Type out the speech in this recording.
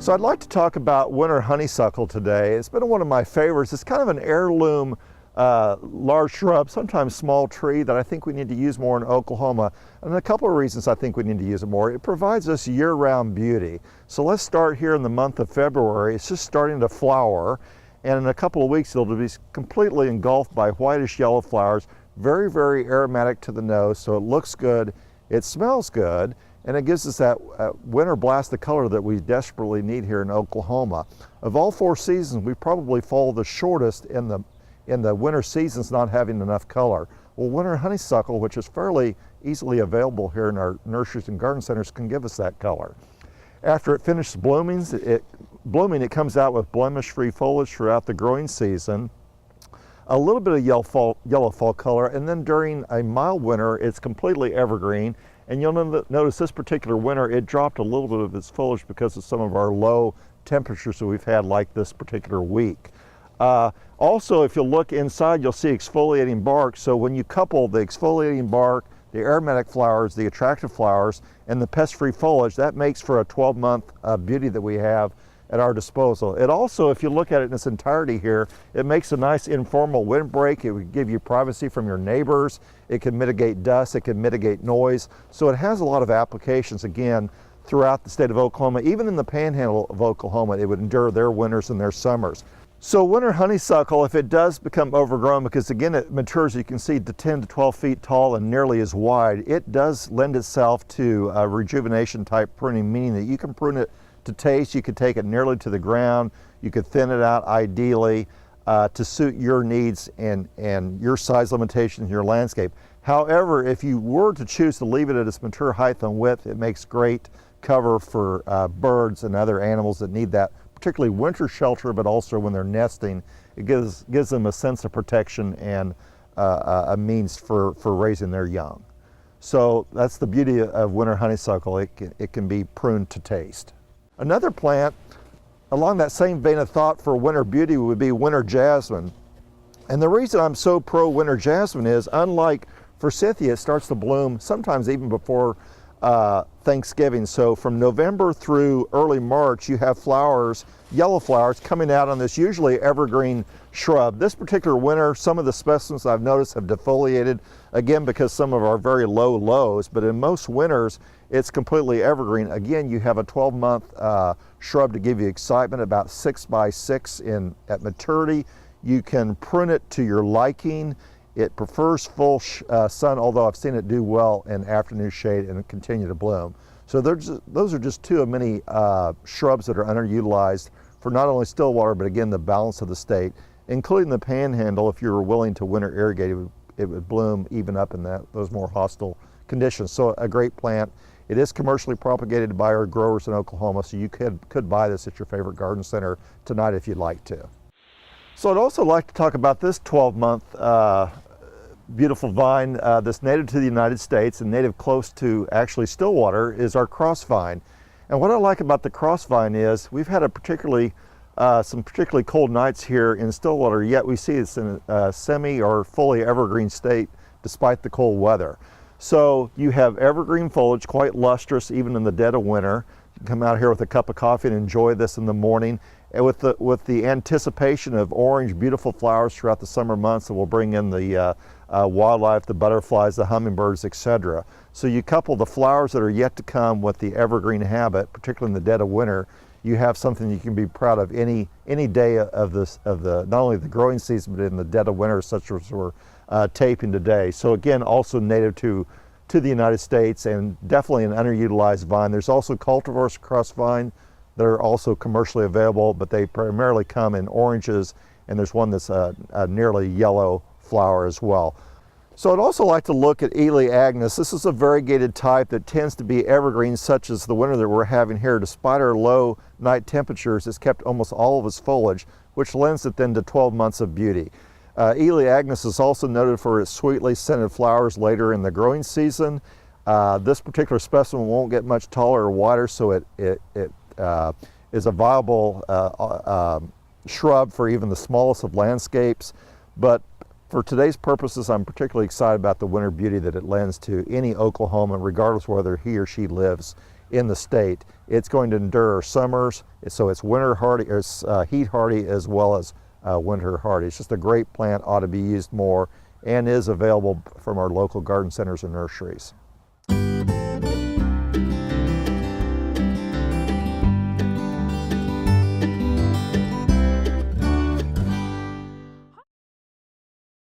So I'd like to talk about winter honeysuckle today. It's been one of my favorites. It's kind of an heirloom large shrub, sometimes small tree that I think we need to use more in Oklahoma. And a couple of reasons I think we need to use it more. It provides us year-round beauty. So let's start here in the month of February. It's just starting to flower. And in a couple of weeks, it'll be completely engulfed by whitish yellow flowers. Very, very aromatic to the nose. So it looks good. It smells good. And it gives us that winter blast of color that we desperately need here in Oklahoma. Of all four seasons, we probably fall the shortest in the winter seasons, not having enough color. Well, winter honeysuckle, which is fairly easily available here in our nurseries and garden centers, can give us that color. After it finishes blooming, it comes out with blemish-free foliage throughout the growing season. A little bit of yellow fall color, and then during a mild winter, it's completely evergreen. And you'll notice this particular winter, it dropped a little bit of its foliage because of some of our low temperatures that we've had like this particular week. Also, if you look inside, you'll see exfoliating bark. So when you couple the exfoliating bark, the aromatic flowers, the attractive flowers, and the pest-free foliage, that makes for a 12-month beauty that we have at our disposal. It also, if you look at it in its entirety here, it makes a nice informal windbreak. It would give you privacy from your neighbors. It can mitigate dust. It can mitigate noise. So it has a lot of applications, again, throughout the state of Oklahoma. Even in the panhandle of Oklahoma, it would endure their winters and their summers. So winter honeysuckle, if it does become overgrown, because again it matures, you can see, to 10 to 12 feet tall and nearly as wide, it does lend itself to rejuvenation type pruning, meaning that you can prune it to taste. You could take it nearly to the ground. You could thin it out ideally to suit your needs and your size limitations in your landscape. However, if you were to choose to leave it at its mature height and width, it makes great cover for birds and other animals that need that, particularly winter shelter, but also when they're nesting. It gives them a sense of protection and a means for raising their young. So that's the beauty of winter honeysuckle. It can be pruned to taste. Another plant along that same vein of thought for winter beauty would be winter jasmine. And the reason I'm so pro winter jasmine is, unlike forsythia, it starts to bloom sometimes even before Thanksgiving. So from November through early March, you have flowers, yellow flowers, coming out on this usually evergreen shrub. This particular winter, some of the specimens I've noticed have defoliated, again because some of our very low lows, but in most winters it's completely evergreen. Again, you have a 12-month shrub to give you excitement, about 6 by 6 at maturity. You can prune it to your liking. It prefers full sun, although I've seen it do well in afternoon shade and continue to bloom. So those are just two of many shrubs that are underutilized for not only Stillwater, but again, the balance of the state, including the panhandle. If you were willing to winter irrigate, it would bloom even up in those more hostile conditions. So a great plant. It is commercially propagated by our growers in Oklahoma, so you could buy this at your favorite garden center tonight if you'd like to. So I'd also like to talk about this 12-month beautiful vine that's native to the United States and native close to actually Stillwater, is our cross vine. And what I like about the cross vine is we've had some particularly cold nights here in Stillwater, yet we see it's in a semi or fully evergreen state despite the cold weather. So you have evergreen foliage, quite lustrous even in the dead of winter. You can come out here with a cup of coffee and enjoy this in the morning. And with the anticipation of orange, beautiful flowers throughout the summer months that will bring in the wildlife, the butterflies, the hummingbirds, etc. So you couple the flowers that are yet to come with the evergreen habit, particularly in the dead of winter, you have something you can be proud of any day of not only the growing season, but in the dead of winter, such as we're taping today. So again, also native to the United States and definitely an underutilized vine. There's also cultivars cross vine that are also commercially available, but they primarily come in oranges, and there's one that's a nearly yellow flower as well. So I'd also like to look at Ely Agnes. This is a variegated type that tends to be evergreen, such as the winter that we're having here. Despite our low night temperatures, it's kept almost all of its foliage, which lends it then to 12 months of beauty. Ely Agnes is also noted for its sweetly scented flowers later in the growing season. This particular specimen won't get much taller or wider, so it is a viable shrub for even the smallest of landscapes. But for today's purposes, I'm particularly excited about the winter beauty that it lends to any Oklahoman, regardless whether he or she lives in the state. It's going to endure summers, so it's winter hardy, or it's heat hardy as well as winter hardy. It's just a great plant, ought to be used more, and is available from our local garden centers and nurseries.